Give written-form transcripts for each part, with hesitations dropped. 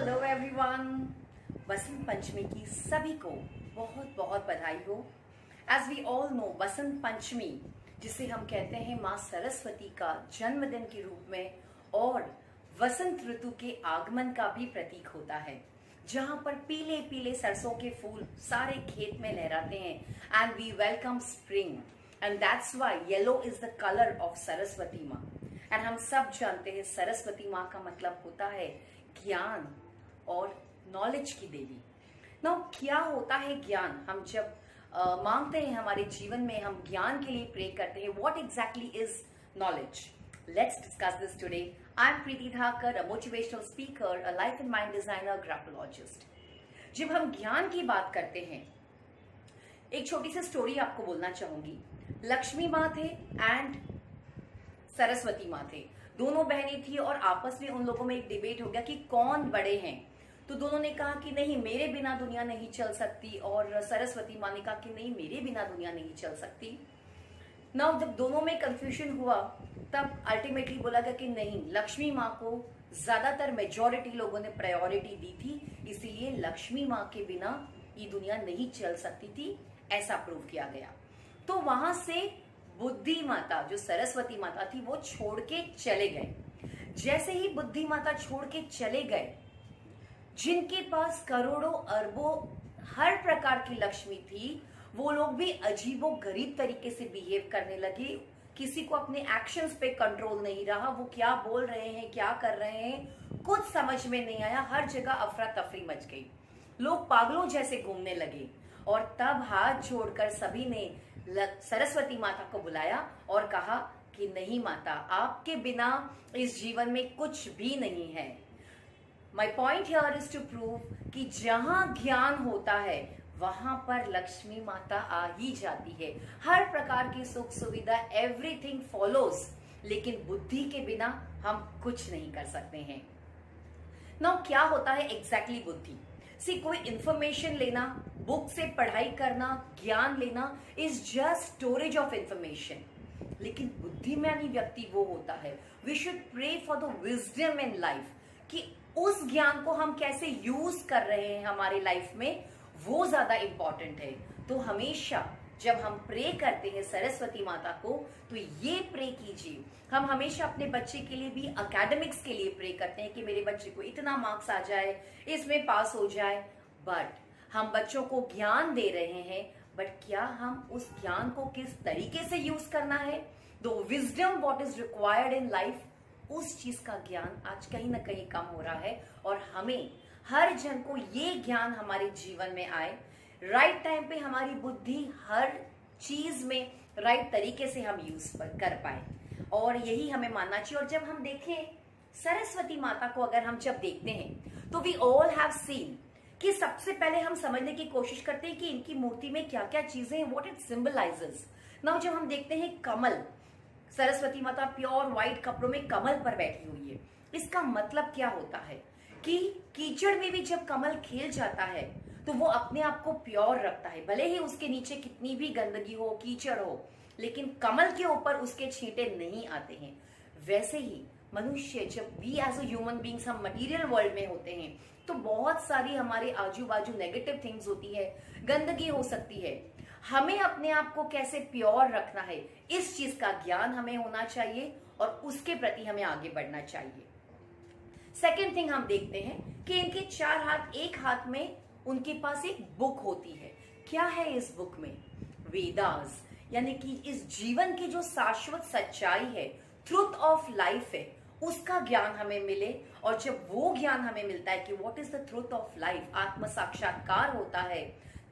Hello everyone. Basant Panchami की सभी को बहुत बहुत बधाई हो। As we all know, Basant Panchami जिसे हम कहते हैं माँ सरस्वती का जन्मदिन के रूप में और वसंत ऋतु के आगमन का भी प्रतीक होता है, जहां पर पीले पीले सरसों के फूल सारे खेत में लहराते हैं and we welcome spring and that's why yellow is the colour of Saraswati माँ। एंड हम सब जानते हैं सरस्वती माँ का मतलब होता है ज्ञान और नॉलेज की देवी। नाउ क्या होता है ज्ञान? हम जब मांगते हैं हमारे जीवन में, हम ज्ञान के लिए प्रे करते हैं। What exactly is knowledge? Let's discuss this today. I am Preeti Dhakar, a motivational speaker, a life and mind designer, graphologist. जब हम ज्ञान की बात करते हैं, एक छोटी सी स्टोरी आपको बोलना चाहूंगी। लक्ष्मी माँ थे एंड सरस्वती माँ थे, दोनों बहनें थी और आपस में उन लोगों में एक डिबेट हो गया कि कौन बड़े हैं। तो दोनों ने कहा कि नहीं, मेरे बिना दुनिया नहीं चल सकती, और सरस्वती माँ ने कहा कि नहीं, मेरे बिना दुनिया नहीं चल सकती। नाउ जब दोनों में कंफ्यूजन हुआ तब अल्टीमेटली बोला गया कि नहीं, लक्ष्मी माँ को ज्यादातर मेजॉरिटी लोगों ने प्रायोरिटी दी थी, इसीलिए लक्ष्मी माँ के बिना ये दुनिया नहीं चल सकती थी, ऐसा प्रूव किया गया। तो वहां से बुद्धि माता जो सरस्वती माता थी वो छोड़ के चले गए। जैसे ही बुद्धि माता छोड़ के चले गए, जिनके पास करोड़ों अरबों हर प्रकार की लक्ष्मी थी, वो लोग भी अजीबो गरीब तरीके से बिहेव करने लगे। किसी को अपने एक्शंस पे कंट्रोल नहीं रहा, वो क्या बोल रहे हैं, क्या कर रहे हैं, कुछ समझ में नहीं आया। हर जगह अफरा तफरी मच गई, लोग पागलों जैसे घूमने लगे। और तब हाथ जोड़कर सभी ने सरस्वती माता को बुलाया और कहा कि नहीं माता, आपके बिना इस जीवन में कुछ भी नहीं है। My point here is to prove कि जहां ज्ञान होता है वहां पर लक्ष्मी माता आ ही जाती है। हर प्रकार की सुख सुविधा, एवरीथिंग फॉलोज, लेकिन बुद्धि के बिना हम कुछ नहीं कर सकते हैं। नाउ क्या होता है एग्जैक्टली बुद्धि? कोई इंफॉर्मेशन लेना, बुक से पढ़ाई करना, ज्ञान लेना is just storage of information, लेकिन बुद्धिमानी व्यक्ति वो होता है। We should pray for the wisdom in life, कि उस ज्ञान को हम कैसे यूज कर रहे हैं हमारे लाइफ में, वो ज्यादा इंपॉर्टेंट है। तो हमेशा जब हम प्रे करते हैं सरस्वती माता को, तो ये प्रे कीजिए। हम हमेशा अपने बच्चे के लिए भी एकेडमिक्स के लिए प्रे करते हैं कि मेरे बच्चे को इतना मार्क्स आ जाए, इसमें पास हो जाए। बट हम बच्चों को ज्ञान दे रहे हैं, बट क्या हम उस ज्ञान को किस तरीके से यूज करना है? The wisdom what is required in life, उस चीज का ज्ञान आज कहीं ना कहीं कम हो रहा है। और हमें हर जन को ये ज्ञान हमारे जीवन में आए, राइट टाइम पे हमारी बुद्धि हर चीज में राइट तरीके से हम यूज कर पाए, और यही हमें मानना चाहिए। और जब हम देखें सरस्वती माता को, अगर हम जब देखते हैं तो वी ऑल हैव सीन कि सबसे पहले हम समझने की कोशिश करते हैं कि इनकी मूर्ति में क्या क्या चीजें हैं, व्हाट इट सिंबलाइजेस। नाउ जब हम देखते हैं कमल, सरस्वती माता प्योर व्हाइट कपड़ों में कमल पर बैठी हुई है, इसका मतलब क्या होता है कि कीचड़ में भी जब कमल खेल जाता है तो वो अपने आप को प्योर रखता है, भले ही उसके नीचे कितनी भी गंदगी हो, कीचड़ हो, लेकिन कमल के ऊपर उसके छींटे नहीं आते हैं। वैसे ही मनुष्य, जब we as a human beings हम मटेरियल वर्ल्ड में होते हैं, तो बहुत सारी हमारे आजू बाजू नेगेटिव थिंग्स होती है, गंदगी हो सकती है। हमें अपने आप को कैसे प्योर रखना है, इस चीज का ज्ञान हमें होना चाहिए और उसके प्रति हमें आगे बढ़ना चाहिए। सेकेंड थिंग हम देखते हैं कि इनके 4 हाथ, एक हाथ में उनके पास एक बुक होती है। क्या है इस बुक में? वेदास, यानी कि इस जीवन की जो शाश्वत सच्चाई है, ट्रूथ ऑफ लाइफ है, उसका ज्ञान हमें मिले। और जब वो ज्ञान हमें मिलता है कि what is the truth of life, आत्म साक्षात्कार होता है,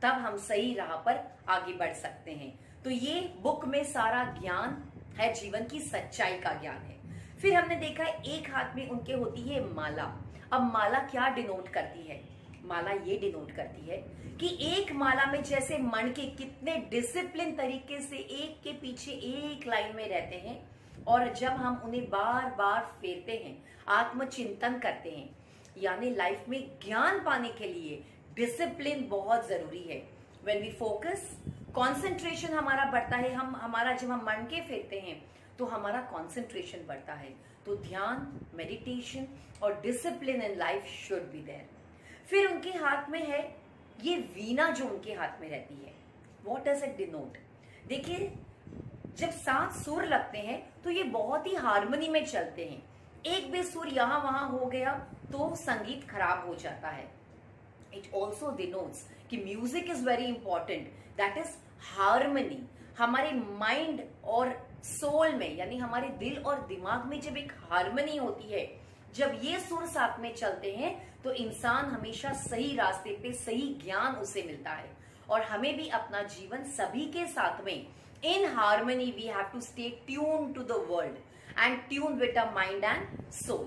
तब हम सही राह पर आगे बढ़ सकते हैं। तो ये बुक में सारा ज्ञान है, जीवन की सच्चाई का ज्ञान है। फिर हमने देखा है एक हाथ में उनके होती है माला। अब माला क्या डिनोट करती है? माला ये डिनोट करती है कि एक माला में जैसे मणके कितने डिसिप्लिन तरीके से एक के पीछे एक लाइन में रहते हैं, और जब हम उन्हें बार बार फेरते हैं, आत्मचिंतन करते हैं, यानी लाइफ में ज्ञान पाने के लिए डिसिप्लिन बहुत जरूरी है। व्हेन वी फोकस, कंसंट्रेशन हमारा बढ़ता है। जब हम मणके फेरते हैं तो हमारा कंसंट्रेशन बढ़ता है। तो ध्यान, मेडिटेशन और discipline in life should be there. फिर उनके हाथ में है ये वीणा, जो उनके हाथ में रहती है। What does it denote? देखिए, जब 7 सुर लगते हैं तो ये बहुत ही हार्मनी में चलते हैं। एक भी सुर यहां वहां हो गया तो संगीत खराब हो जाता है। इट ऑल्सो डिनोट्स कि music is very important, that is harmony. हमारे माइंड और सोल में, यानी हमारे दिल और दिमाग में जब एक हार्मनी होती है, जब ये सुर साथ में चलते हैं तो इंसान हमेशा सही रास्ते पे, सही ज्ञान उसे मिलता है। और हमें भी अपना जीवन सभी के साथ में in harmony, we have to stay tune to the world and tune with a mind and soul.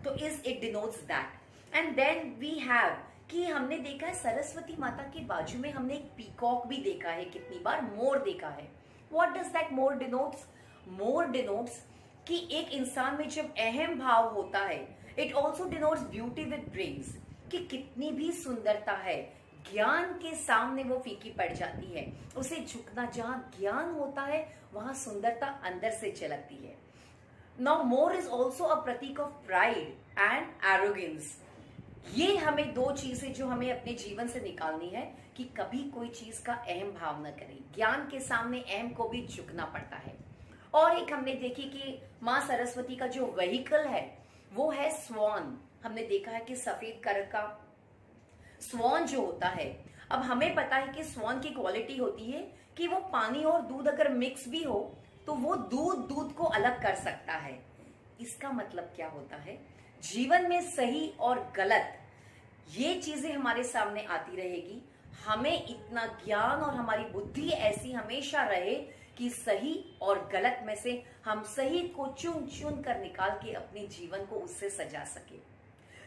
तो is it denotes that. And then we have कि हमने देखा है सरस्वती माता के बाजू में हमने एक पीकॉक भी देखा है, कितनी बार मोर देखा है। What does that more denotes? More denotes कि एक इंसान में जब अहम भाव होता है। It also denotes beauty with brains, कि कितनी भी सुंदरता है, ज्ञान के सामने वो फीकी पड़ जाती है। उसे झुकना, जहां ज्ञान होता है वहां सुंदरता अंदर से झलकती है। नाउ मोर इज ऑल्सो अ प्रतीक ऑफ प्राइड एंड एरोगेंस। ये हमें 2 चीजें जो हमें अपने जीवन से निकालनी है कि कभी कोई चीज का अहम भाव न करें। ज्ञान के सामने अहम को भी झुकना पड़ता है। और एक हमने देखी कि माँ सरस्वती का जो व्हीकल है वो है स्वान। हमने देखा है कि सफेद कलर का स्वान जो होता है, अब हमें पता है कि स्वान की क्वालिटी होती है कि वो पानी और दूध अगर मिक्स भी हो तो वो दूध को अलग कर सकता है। इसका मतलब क्या होता है? जीवन में सही और गलत ये चीजें हमारे सामने आती रहेगी। हमें इतना ज्ञान और हमारी बुद्धि ऐसी हमेशा रहे कि सही और गलत में से हम सही को चुन चुन कर निकाल के अपने जीवन को उससे सजा सके।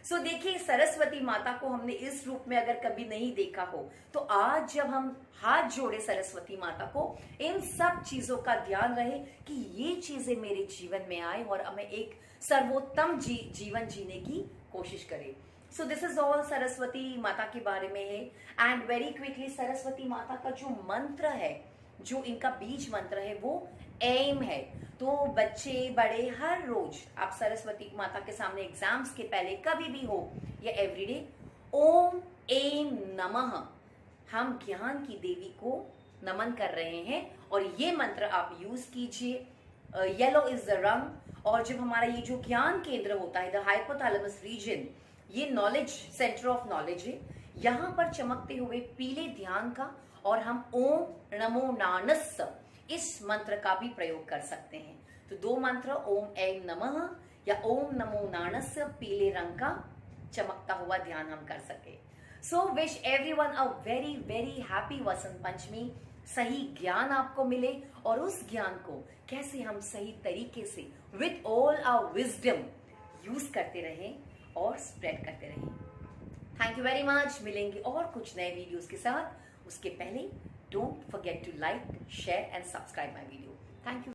सो देखिए, सरस्वती माता को हमने इस रूप में अगर कभी नहीं देखा हो तो आज जब हम हाथ जोड़े सरस्वती माता को, इन सब चीजों का ध्यान रहे कि ये चीजें मेरे जीवन में आए और हमें एक सर्वोत्तम जीवन जीने की कोशिश करें। So this is all Saraswati माता के बारे में है। एंड वेरी क्विकली, सरस्वती माता का जो मंत्र है, जो इनका बीज मंत्र है, वो एम है। तो बच्चे बड़े हर रोज आप सरस्वती माता के सामने एग्जाम्स के पहले कभी भी हो या एवरीडे, ओम एम नमः, हम ज्ञान की देवी को नमन कर रहे हैं और ये मंत्र आप यूज कीजिए। येलो इज द रंग। और जब हमारा ये जो ज्ञान केंद्र होता है, द हाइपोथैलेमस रीजन, ये नॉलेज सेंटर ऑफ नॉलेज है, यहाँ पर चमकते हुए पीले ध्यान का और हम ओम नमो नानस्स इस मंत्र का भी प्रयोग कर सकते हैं। तो 2 मंत्र, ओम ऐम नमः या ओम नमो नानस्स, पीले रंग का चमकता हुआ ध्यान हम कर सके। So wish everyone a very very happy Vasant Panchami. सही ज्ञान आपको मिले और उस ज्ञान को कैसे हम सही तरीके से with all our wisdom use करते रहें और स्प्रेड करते रहें। Thank you very much. मिलेंगे और कुछ नए वीडियोस के साथ। उसके पहले don't forget to like, share and subscribe my video. Thank you.